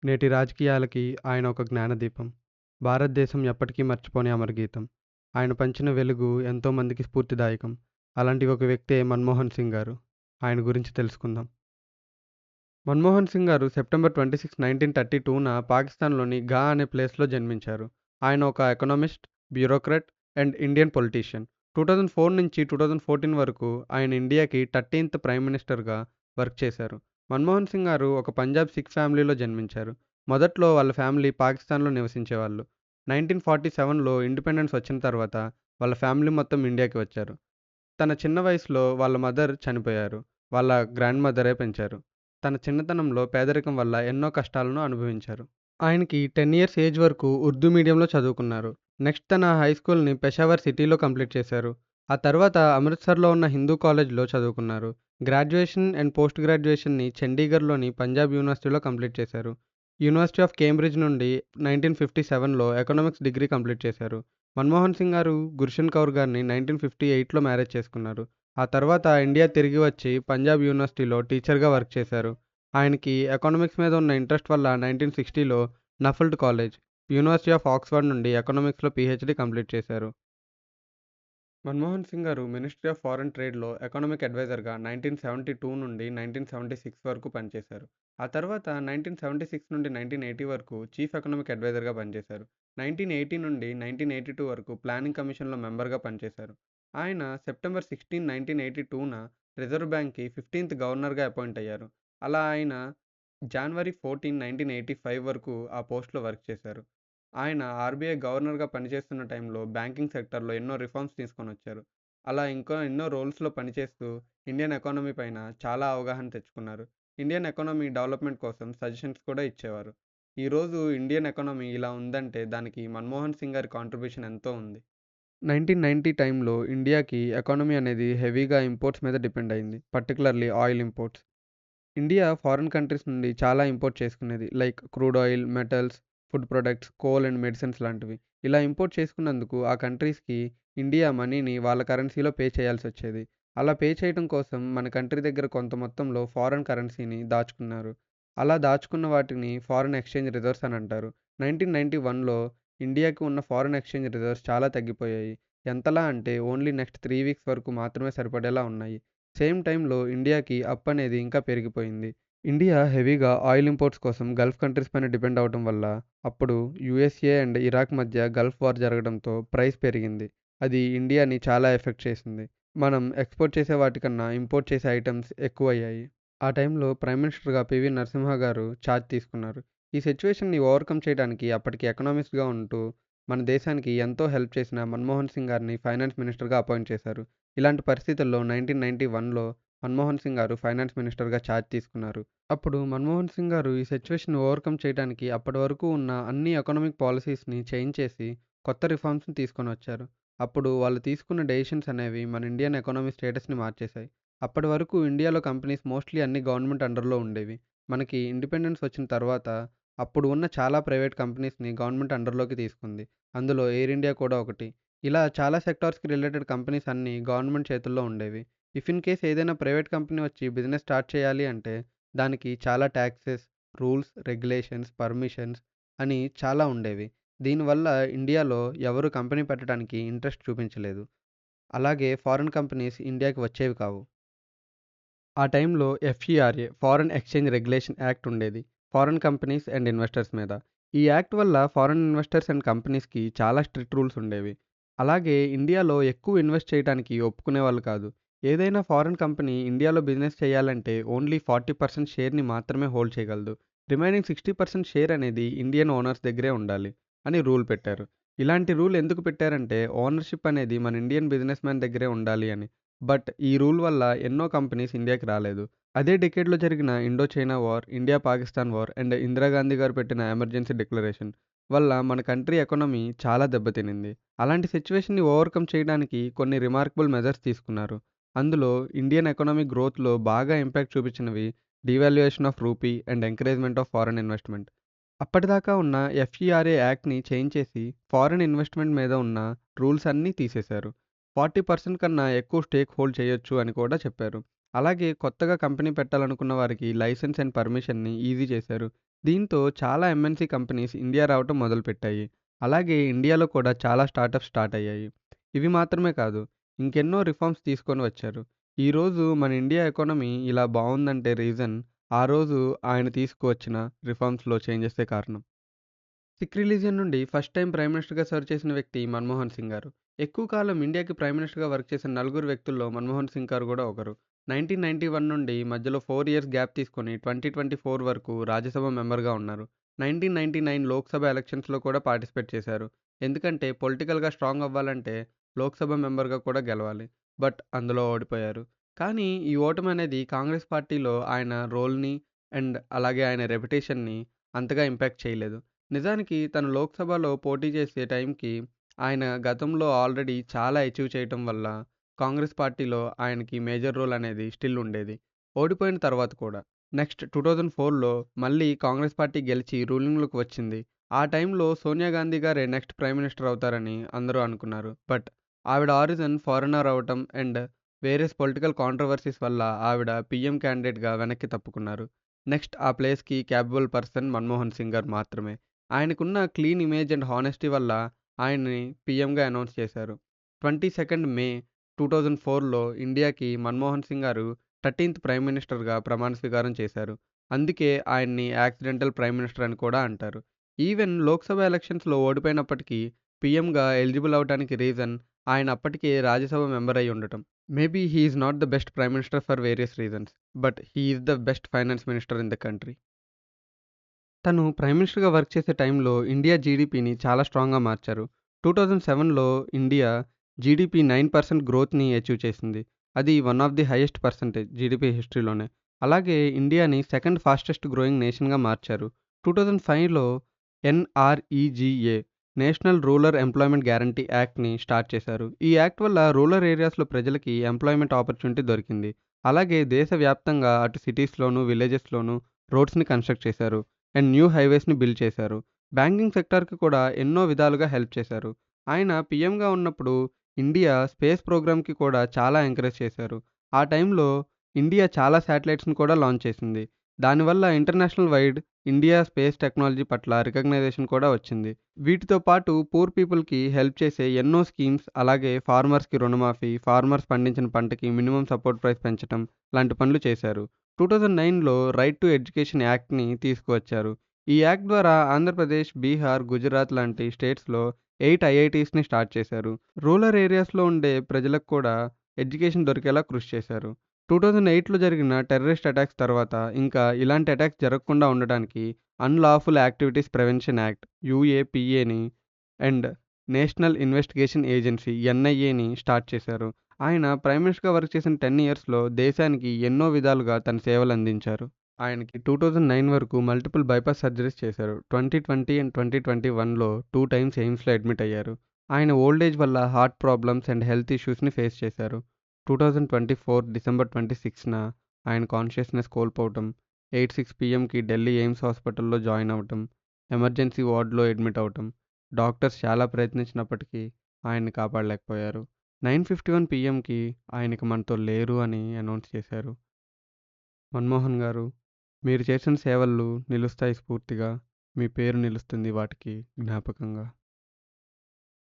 నేటి రాజకీయాలకి ఆయన ఒక జ్ఞానదీపం. భారతదేశం ఎప్పటికీ మర్చిపోని అమరగీతం. ఆయన పంచిన వెలుగు ఎంతోమందికి స్ఫూర్తిదాయకం. అలాంటి ఒక వ్యక్తే మన్మోహన్ సింగ్ గారు. ఆయన గురించి తెలుసుకుందాం. మన్మోహన్ సింగ్ గారు సెప్టెంబర్ 26, 1932న పాకిస్తాన్‌లోని గా అనే ప్లేస్‌లో జన్మించారు. ఆయన ఒక economist, bureaucrat and Indian politician. 2004 నుంచి 2014 వరకు ఆయన ఇండియాకి 13థ్ ప్రైమ్ మినిస్టర్‌గా వర్క్ చేశారు. మన్మోహన్ సింగ్ గారు ఒక పంజాబ్ సిక్ ఫ్యామిలీలో జన్మించారు. మొదట్లో వాళ్ళ ఫ్యామిలీ పాకిస్తాన్‌లో నివసించేవాళ్ళు. 1947లో ఇండిపెండెన్స్ వచ్చిన తర్వాత వాళ్ళ ఫ్యామిలీ మొత్తం ఇండియాకి వచ్చారు. తన చిన్న వయసులో వాళ్ళ మదర్ చనిపోయారు. వాళ్ళ గ్రాండ్ మదరే పెంచారు. తన చిన్నతనంలో పేదరికం వల్ల ఎన్నో కష్టాలను అనుభవించారు. ఆయనకి 10 ఇయర్స్ ఏజ్ వరకు ఉర్దూ మీడియంలో చదువుకున్నారు. నెక్స్ట్ తన హై స్కూల్‌ని పెషావర్ సిటీలో కంప్లీట్ చేశారు. ఆ తర్వాత అమృత్సర్‌లో ఉన్న హిందూ కాలేజ్‌లో చదువుకున్నారు. గ్రాడ్యుయేషన్ అండ్ పోస్ట్ గ్రాడ్యుయేషన్‌ని చండీగఢ్‌లోని పంజాబ్ యూనివర్సిటీలో కంప్లీట్ చేశారు. యూనివర్సిటీ ఆఫ్ కేంబ్రిడ్జ్ నుండి 1957లో ఎకనామిక్స్ డిగ్రీ కంప్లీట్ చేశారు. మన్మోహన్ సింగ్ గారు గుల్షన్ కౌర్ గారిని 1958లో మ్యారేజ్ చేసుకున్నారు. ఆ తర్వాత ఇండియా తిరిగి వచ్చి పంజాబ్ యూనివర్సిటీలో టీచర్‌గా వర్క్ చేశారు. ఆయనకి ఎకనామిక్స్ మీద ఉన్న ఇంట్రెస్ట్ వల్ల 1960లో నఫ్ట్ కాలేజ్, యూనివర్సిటీ ఆఫ్ ఆక్స్‌ఫర్డ్ నుండి ఎకనామిక్స్‌లో పీహెచ్‌డీ కంప్లీట్ చేశారు. మన్మోహన్ సింగ్ గారు మినిస్ట్రీ ఆఫ్ ఫారెన్ ట్రేడ్‌లో ఎకనామిక్ అడ్వైజర్‌గా 1972 నుండి 1976 వరకు పనిచేశారు. ఆ తర్వాత 1976 నుండి 1980 వరకు చీఫ్ ఎకనామిక్ అడ్వైజర్‌గా పనిచేశారు. 1980 నుండి 1982 వరకు ప్లానింగ్ కమిషన్‌లో మెంబర్‌గా పనిచేశారు. ఆయన సెప్టెంబర్ 16, 1982న రిజర్వ్ బ్యాంక్‌కి 15థ్ గవర్నర్‌గా అపాయింట్ అయ్యారు. అలా ఆయన జనవరి 14, 1985 వరకు ఆ పోస్ట్‌లో వర్క్ చేశారు. ఆయన ఆర్‌బీఐ గవర్నర్‌గా పనిచేస్తున్న టైంలో బ్యాంకింగ్ సెక్టార్‌లో ఎన్నో రిఫార్మ్స్ తీసుకొనొచ్చారు. అలా ఇంకా ఎన్నో రోల్స్‌లో పనిచేస్తూ ఇండియన్ ఎకానమీ పైన చాలా అవగాహన తెచ్చుకున్నారు. ఇండియన్ ఎకానమీ డెవలప్‌మెంట్ కోసం సజెషన్స్ కూడా ఇచ్చేవారు. ఈరోజు ఇండియన్ ఎకానమీ ఇలా ఉందంటే దానికి మన్మోహన్ సింగ్ గారి కాంట్రిబ్యూషన్ ఎంతో ఉంది. 1990 టైంలో ఇండియాకి ఎకానమీ అనేది హెవీగా ఇంపోర్ట్స్ మీద డిపెండ్ అయింది. Particularly oil imports. India foreign countries నుండి చాలా ఇంపోర్ట్ చేసుకునేది. Like crude oil, metals, food products, coal and medicines లాంటివి. ఇలా ఇంపోర్ట్ చేసుకున్నందుకు ఆ కంట్రీస్‌కి ఇండియా మనీని వాళ్ళ కరెన్సీలో పే చేయాల్సొచ్చేది. అలా పే చేయటం కోసం మన కంట్రీ దగ్గర కొంత మొత్తంలో ఫారెన్ కరెన్సీని దాచుకున్నారు. అలా దాచుకున్న వాటిని ఫారెన్ ఎక్స్‌చేంజ్ రిజర్వ్స్ అని అంటారు. 1991లో ఇండియాకి ఉన్న ఫారెన్ ఎక్స్‌చేంజ్ రిజర్వ్స్ చాలా తగ్గిపోయాయి. ఎంతలా అంటే ఓన్లీ నెక్స్ట్ 3 వీక్స్ వరకు మాత్రమే సరిపడేలా ఉన్నాయి. సేమ్ టైంలో ఇండియాకి అప్పనేది ఇంకా పెరిగిపోయింది. ఇండియా హెవీగా ఆయిల్ ఇంపోర్ట్స్ కోసం గల్ఫ్ కంట్రీస్ పైన డిపెండ్ అవ్వటం వల్ల అప్పుడు యూఎస్ఏ అండ్ ఇరాక్ మధ్య గల్ఫ్ వార్ జరగడంతో ప్రైస్ పెరిగింది. అది ఇండియాని చాలా ఎఫెక్ట్ చేసింది. మనం ఎక్స్‌పోర్ట్ చేసే వాటికన్నా ఇంపోర్ట్ చేసే ఐటెమ్స్ ఎక్కువయ్యాయి. ఆ టైంలో ప్రైమ్ మినిస్టర్‌గా పివి నరసింహ గారు చార్జ్ తీసుకున్నారు. ఈ సిట్యుయేషన్‌ని ఓవర్‌కమ్ చేయడానికి అప్పటికి ఎకనామిస్ట్‌గా ఉంటూ మన దేశానికి ఎంతో హెల్ప్ చేసిన మన్మోహన్ సింగ్ గారిని ఫైనాన్స్ మినిస్టర్‌గా అపాయింట్ చేశారు. ఇలాంటి పరిస్థితుల్లో 1991లో మన్మోహన్ సింగ్ గారు ఫైనాన్స్ మినిస్టర్‌గా చార్జ్ తీసుకున్నారు. అప్పుడు మన్మోహన్ సింగ్ గారు ఈ సిట్యుయేషన్‌ని ఓవర్‌కమ్ చేయడానికి అప్పటి వరకు ఉన్న అన్ని ఎకనామిక్ పాలిసీస్‌ని చేంజ్ చేసి కొత్త రిఫార్మ్స్‌ని తీసుకొనొచ్చారు. అప్పుడు వాళ్ళు తీసుకున్న డెసిషన్స్ అనేవి మన ఇండియన్ ఎకానమీ స్టేటస్‌ని మార్చేశాయి. అప్పటి వరకు ఇండియాలో కంపెనీస్ మోస్ట్‌లీ అన్ని గవర్నమెంట్ అండర్‌లో ఉండేవి. మనకి ఇండిపెండెన్స్ వచ్చిన తర్వాత అప్పుడు ఉన్న చాలా ప్రైవేట్ కంపెనీస్‌ని గవర్నమెంట్ అండర్‌లోకి తీసుకుంది. అందులో ఎయిర్ ఇండియా కూడా ఒకటి. ఇలా చాలా సెక్టార్స్‌కి రిలేటెడ్ కంపెనీస్ అన్నీ గవర్నమెంట్ చేతుల్లో ఉండేవి. ఇఫ్ ఇన్ కేస్ ఏదైనా ప్రైవేట్ కంపెనీ వచ్చి బిజినెస్ స్టార్ట్ చేయాలి అంటే దానికి చాలా టాక్సెస్, రూల్స్, రెగ్యులేషన్స్, పర్మిషన్స్ అని చాలా ఉండేవి. దీనివల్ల ఇండియాలో ఎవరు కంపెనీ పెట్టడానికి ఇంట్రెస్ట్ చూపించలేదు. అలాగే ఫారిన్ కంపెనీస్ ఇండియాకి వచ్చేవి కావు. ఆ టైంలో ఎఫ్ఈఆర్ఏ ఫారెన్ ఎక్స్‌చేంజ్ రెగ్యులేషన్ యాక్ట్ ఉండేది. ఫారెన్ కంపెనీస్ అండ్ ఇన్వెస్టర్స్ మీద. ఈ యాక్ట్ వల్ల ఫారెన్ ఇన్వెస్టర్స్ అండ్ కంపెనీస్‌కి చాలా స్ట్రిక్ట్ రూల్స్ ఉండేవి. అలాగే ఇండియాలో ఎక్కువ ఇన్వెస్ట్ చేయడానికి ఒప్పుకునేవాళ్ళు కాదు. ఏదైనా ఫారెన్ కంపెనీ ఇండియాలో బిజినెస్ చేయాలంటే ఓన్లీ 40% షేర్‌ని మాత్రమే హోల్డ్ చేయగలదు. రిమైనింగ్ 60% షేర్ అనేది ఇండియన్ ఓనర్స్ దగ్గరే ఉండాలి అని రూల్ పెట్టారు. ఇలాంటి రూల్ ఎందుకు పెట్టారంటే ఓనర్‌షిప్ అనేది మన ఇండియన్ బిజినెస్ మ్యాన్ దగ్గరే ఉండాలి అని. బట్ ఈ రూల్ వల్ల ఎన్నో కంపెనీస్ ఇండియాకి రాలేదు. అదే డికేడ్‌లో జరిగిన Indo China war, India Pakistan war and Indira Gandhi గారు పెట్టిన ఎమర్జెన్సీ డిక్లరేషన్ వల్ల మన కంట్రీ ఎకానమీ చాలా దెబ్బతినింది. అలాంటి సిట్యుయేషన్‌ని ఓవర్‌కమ్ చేయడానికి కొన్ని రిమార్కబుల్ మెజర్స్ తీసుకున్నారు. అందులో ఇండియన్ ఎకానమీ గ్రోత్‌లో బాగా ఇంపాక్ట్ చూపించినవి devaluation of rupee and encouragement of foreign investment. అప్పటిదాకా ఉన్న ఎఫ్ఈఆర్ఏ యాక్ట్‌ని చేంజ్ చేసి ఫారెన్ ఇన్వెస్ట్‌మెంట్ మీద ఉన్న రూల్స్ అన్నీ తీసేశారు. 40% కన్నా ఎక్కువ స్టేక్ హోల్డ్ చేయొచ్చు అని కూడా చెప్పారు. అలాగే కొత్తగా కంపెనీ పెట్టాలనుకున్న వారికి లైసెన్స్ అండ్ పర్మిషన్‌ని ఈజీ చేశారు. దీంతో చాలా ఎంఎన్‌సీ కంపెనీస్ ఇండియా రావటం మొదలుపెట్టాయి. అలాగే ఇండియాలో కూడా చాలా స్టార్టప్స్ స్టార్ట్ అయ్యాయి. ఇవి మాత్రమే కాదు, ఇంకెన్నో రిఫార్మ్స్ తీసుకొని వచ్చారు. ఈరోజు మన ఇండియా ఎకానమీ ఇలా బావుందంటే రీజన్ ఆ రోజు ఆయన తీసుకువచ్చిన రిఫార్మ్స్‌లో చేంజెసే కారణం. సిక్ రిలీజియన్ నుండి ఫస్ట్ టైం ప్రైమ్ మినిస్టర్‌గా సర్వ్ చేసిన వ్యక్తి మన్మోహన్ సింగ్ గారు. ఎక్కువ కాలం ఇండియాకి ప్రైమ్ మినిస్టర్‌గా వర్క్ చేసిన నలుగురు వ్యక్తుల్లో మన్మోహన్ సింగ్ గారు గూడా ఒకరు. 1991 నుండి మధ్యలో 4 ఇయర్స్ గ్యాప్ తీసుకొని 2024 వరకు రాజ్యసభ మెంబర్‌గా ఉన్నారు. 1999 లోక్‌సభ ఎలక్షన్స్‌లో కూడా పార్టిసిపేట్ చేశారు. ఎందుకంటే పొలిటికల్‌గా స్ట్రాంగ్ అవ్వాలంటే లోక్‌సభ మెంబర్‌గా కూడా గెలవాలి. బట్ అందులో ఓడిపోయారు. కానీ ఈ ఓటమనేది కాంగ్రెస్ పార్టీలో ఆయన రోల్‌ని అండ్ అలాగే ఆయన రెప్యుటేషన్‌ని అంతగా ఇంపాక్ట్ చేయలేదు. నిజానికి తను లోక్‌సభలో పోటీ చేసే టైంకి ఆయన గతంలో ఆల్రెడీ చాలా అచీవ్ చేయటం వల్ల కాంగ్రెస్ పార్టీలో ఆయనకి మేజర్ రోల్ అనేది స్టిల్ ఉండేది. ఓడిపోయిన తర్వాత కూడా. నెక్స్ట్ 2004లో మళ్ళీ కాంగ్రెస్ పార్టీ గెలిచి రూలింగ్‌లోకి వచ్చింది. ఆ టైంలో సోనియా గాంధీ గారే నెక్స్ట్ ప్రైమ్ మినిస్టర్ అవుతారని అందరూ అనుకున్నారు. బట్ ఆవిడ ఆరిజిన్ ఫారినర్ అవ్వటం అండ్ వేరియస్ పొలిటికల్ కాంట్రోవర్సీస్ వల్ల ఆవిడ పీఎం క్యాండిడేట్‌గా వెనక్కి తప్పుకున్నారు. నెక్స్ట్ ఆ ప్లేస్‌కి క్యాపబుల్ పర్సన్ మన్మోహన్ సింగ్ గారు మాత్రమే. ఆయనకున్న క్లీన్ ఇమేజ్ అండ్ హానెస్టీ వల్ల ఆయన్ని పీఎంగా అనౌన్స్ చేశారు. 22 మే 2004లో ఇండియాకి మన్మోహన్ సింగ్ గారు 13థ్ ప్రైమ్ మినిస్టర్‌గా ప్రమాణ స్వీకారం చేశారు. అందుకే ఆయన్ని యాక్సిడెంటల్ ప్రైమ్ మినిస్టర్ అని కూడా అంటారు. ఈవెన్ లోక్‌సభ ఎలక్షన్స్‌లో ఓడిపోయినప్పటికీ పీఎంగా ఎలిజిబుల్ అవ్వడానికి రీజన్ ఆయన అప్పటికే రాజ్యసభ మెంబర్ అయ్యి ఉండటం. Maybe he is not the best prime minister for various reasons. But he is the best finance minister in the country. తను ప్రైమ్ మినిస్టర్‌గా వర్క్ చేసే టైంలో ఇండియా జీడీపీని చాలా స్ట్రాంగ్‌గా మార్చారు. 2007లో ఇండియా జీడీపీ 9% గ్రోత్‌ని అచీవ్ చేసింది. అది one of the highest percentage GDP హిస్టరీలోనే. అలాగే ఇండియాని సెకండ్ ఫాస్టెస్ట్ గ్రోయింగ్ నేషన్‌గా మార్చారు. 2005లో ఎన్ఆర్‌ఈజీఏ నేషనల్ రూరల్ ఎంప్లాయ్‌మెంట్ గ్యారంటీ యాక్ట్‌ని స్టార్ట్ చేశారు. ఈ యాక్ట్ వల్ల రూరల్ ఏరియాస్‌లో ప్రజలకి ఎంప్లాయ్‌మెంట్ ఆపర్చునిటీ దొరికింది. అలాగే దేశవ్యాప్తంగా అటు సిటీస్‌లోను, విలేజెస్‌లోను రోడ్స్‌ని కన్‌స్ట్రక్ట్ చేశారు. అండ్ న్యూ హైవేస్‌ని బిల్డ్ చేశారు. బ్యాంకింగ్ సెక్టార్‌కి కూడా ఎన్నో విధాలుగా హెల్ప్ చేశారు. ఆయన పీఎంగా ఉన్నప్పుడు ఇండియా స్పేస్ ప్రోగ్రామ్‌కి కూడా చాలా ఎంకరేజ్ చేశారు. ఆ టైంలో ఇండియా చాలా శాటిలైట్స్‌ని కూడా లాంచ్ చేసింది. దానివల్ల international wide India space technology పట్ల రికగ్నైజేషన్ కూడా వచ్చింది. వీటితో పాటు పూర్ పీపుల్‌కి హెల్ప్ చేసే ఎన్నో స్కీమ్స్, అలాగే ఫార్మర్స్‌కి రుణమాఫీ, ఫార్మర్స్ పండించిన పంటకి మినిమమ్ సపోర్ట్ ప్రైస్ పెంచటం లాంటి పనులు చేశారు. 2009లో రైట్ టు ఎడ్యుకేషన్ యాక్ట్‌ని తీసుకువచ్చారు. ఈ యాక్ట్ ద్వారా ఆంధ్రప్రదేశ్, బీహార్, గుజరాత్ లాంటి స్టేట్స్‌లో 8 ఐఐటీస్‌ని స్టార్ట్ చేశారు. రూరల్ ఏరియాస్‌లో ఉండే ప్రజలకు కూడా ఎడ్యుకేషన్ దొరికేలా కృషి చేశారు. 2008లో జరిగిన టెర్రరిస్ట్ అటాక్స్ తర్వాత ఇంకా ఇలాంటి అటాక్స్ జరగకుండా ఉండడానికి అన్‌లాఫుల్ యాక్టివిటీస్ ప్రివెన్షన్ యాక్ట్ యూఏపీఏని అండ్ నేషనల్ ఇన్వెస్టిగేషన్ ఏజెన్సీ ఎన్ఐఏని స్టార్ట్ చేశారు. ఆయన ప్రైమ్ మినిస్టర్‌గా వర్క్ చేసిన 10 ఇయర్స్‌లో దేశానికి ఎన్నో విధాలుగా తన సేవలందించారు. ఆయనకి 2009 వరకు మల్టిపుల్ బైపాస్ సర్జరీస్ చేశారు. 2020 అండ్ 2021లో 2 టైమ్స్ ఎయిమ్స్‌లో అడ్మిట్ అయ్యారు. ఆయన ఓల్డ్ ఏజ్ వల్ల హార్ట్ ప్రాబ్లమ్స్ అండ్ హెల్త్ ఇష్యూస్‌ని ఫేస్ చేశారు. 2024 డిసెంబర్ 26న ఆయన కాన్షియస్‌నెస్ కోల్పోవటం, 8:06 పీఎంకి ఢిల్లీ ఎయిమ్స్ హాస్పిటల్‌లో జాయిన్ అవ్వటం, ఎమర్జెన్సీ వార్డ్‌లో అడ్మిట్ అవ్వటం. డాక్టర్స్ చాలా ప్రయత్నించినప్పటికీ ఆయన్ని కాపాడలేకపోయారు. 9:51 పీఎంకి ఆయనకి మనతో లేరు అని అనౌన్స్ చేశారు. మన్మోహన్ గారు, మీరు చేసిన సేవలు నిలుస్తాయి స్ఫూర్తిగా. మీ పేరు నిలుస్తుంది వాటికి జ్ఞాపకంగా.